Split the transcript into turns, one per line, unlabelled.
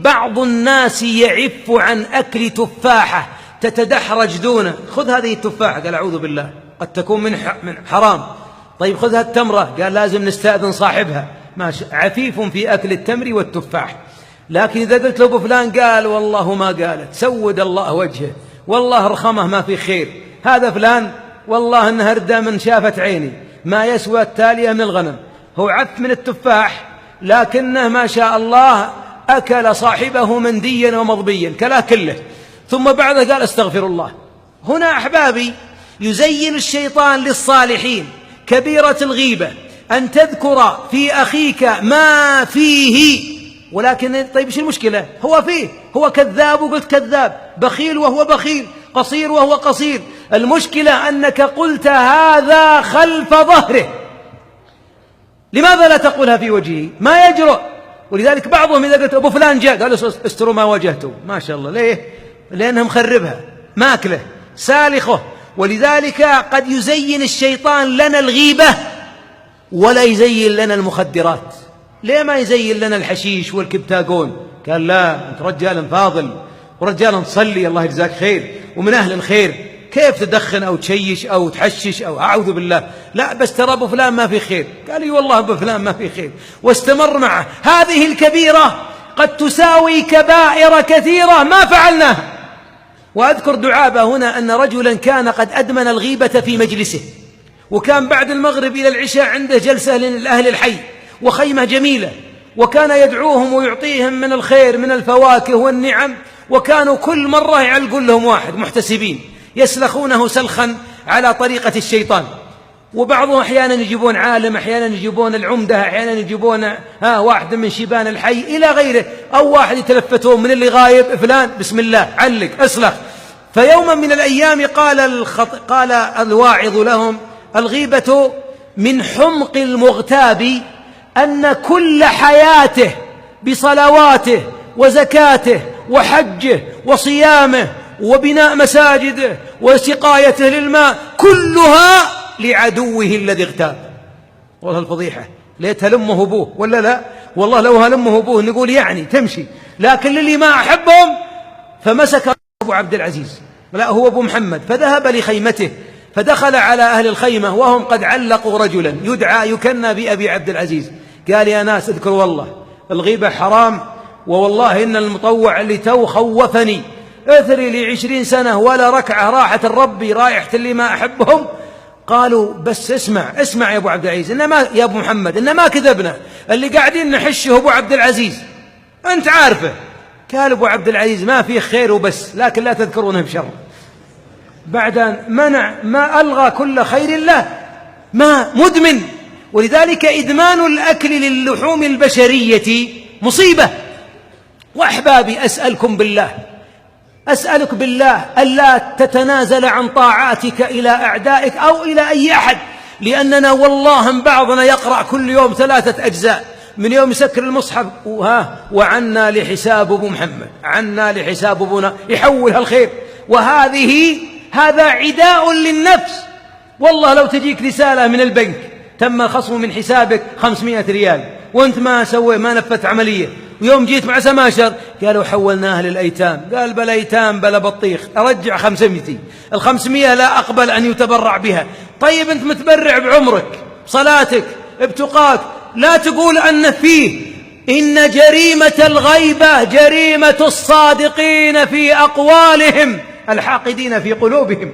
بعض الناس يعف عن أكل تفاحة تتدحرج دونه. خذ هذه التفاحة، قال أعوذ بالله قد تكون من حرام. طيب خذ هذه التمرة، قال لازم نستأذن صاحبها. ماشي، عفيف في أكل التمر والتفاح. لكن إذا قلت له أبو فلان قال والله ما قالت، سود الله وجهه، والله رخمه ما في خير، هذا فلان والله إنه هردة من شافت عيني، ما يسوى التالية من الغنم. هو عف من التفاح لكنه ما شاء الله أكل صاحبه منديا ومضبيا، كلا كله. ثم بعد قال استغفر الله. هنا أحبابي يزين الشيطان للصالحين كبيرة الغيبة أن تذكر في أخيك ما فيه، ولكن طيب إيش المشكلة؟ هو فيه، هو كذاب وقلت كذاب، بخيل وهو بخيل، قصير وهو قصير. المشكلة أنك قلت هذا خلف ظهره. لماذا لا تقولها في وجهه؟ ما يجرؤ. ولذلك بعضهم إذا قلت أبو فلان جاء قالوا استروا ما واجهته. ما شاء الله. ليه؟ لأنه مخربها، ماكله، سالخه. ولذلك قد يزين الشيطان لنا الغيبة ولا يزين لنا المخدرات. ليه ما يزين لنا الحشيش والكبتاغون؟ قال لا، أنت رجال فاضل ورجال تصلي الله يجزاك خير ومن أهل الخير، كيف تدخن أو تشيش أو تحشش أو أعوذ بالله؟ لا بس ترى أبو فلان ما في خير. قال لي والله أبو فلان ما في خير، واستمر معه. هذه الكبيرة قد تساوي كبائر كثيرة ما فعلناها. وأذكر دعابة هنا أن رجلا كان قد أدمن الغيبة في مجلسه، وكان بعد المغرب إلى العشاء عنده جلسة لأهل الحي وخيمة جميلة، وكان يدعوهم ويعطيهم من الخير من الفواكه والنعم، وكانوا كل مرة يعلقون لهم واحد محتسبين يسلخونه سلخا على طريقة الشيطان. وبعضهم أحيانا يجيبون عالم، أحيانا يجيبون العمدة، أحيانا يجيبون واحد من شيبان الحي إلى غيره، أو واحد يتلفتون من اللي غايب فلان بسم الله علق أسلخ. فيوما من الأيام قال الواعظ لهم الغيبة من حمق المغتاب أن كل حياته بصلواته وزكاته وحجه وصيامه وبناء مساجده وسقايته للماء كلها لعدوه الذي اغتاب. والله الفضيحة، ليت هلمه أبوه ولا لا؟ والله لو هلمه أبوه نقول يعني تمشي، لكن للي ما أحبهم. فمسك أبو عبد العزيز، لا هو أبو محمد، فذهب لخيمته، فدخل على أهل الخيمة وهم قد علقوا رجلا يكنى بأبي عبد العزيز. قال يا ناس اذكروا والله الغيبة حرام، ووالله إن المطوع اللي تو خوفني اثري لي 20 سنة ولا ركعة راحة الربي رايحة اللي ما أحبهم. قالوا بس اسمع يا أبو عبد العزيز، إنما يا أبو محمد إنما كذبنا، اللي قاعدين نحشه أبو عبد العزيز أنت عارفه. قال أبو عبد العزيز ما فيه خير وبس، لكن لا تذكرونه بشر. بعد أن منع ما ألغى كل خير الله، ما مدمن. ولذلك إدمان الأكل للحوم البشرية مصيبة. وأحبابي أسألك بالله ألا تتنازل عن طاعاتك إلى أعدائك أو إلى أي أحد، لأننا والله بعضنا يقرأ كل يوم 3 أجزاء من يوم يسكر المصحف وعنا لحساب أبو محمد، عنا لحساب أبونا، يحولها الخير. هذا عداء للنفس. والله لو تجيك رسالة من البنك تم خصم من حسابك 500 ريال وانت ما نفذت عملية، ويوم جيت مع سماشر قالوا حولناها للأيتام، قال بلا أيتام بلا بطيخ، أرجع 500. 500 لا أقبل أن يتبرع بها. طيب أنت متبرع بعمرك، بصلاتك، بتقاك، لا تقول أن فيه. إن جريمة الغيبة جريمة الصادقين في أقوالهم الحاقدين في قلوبهم.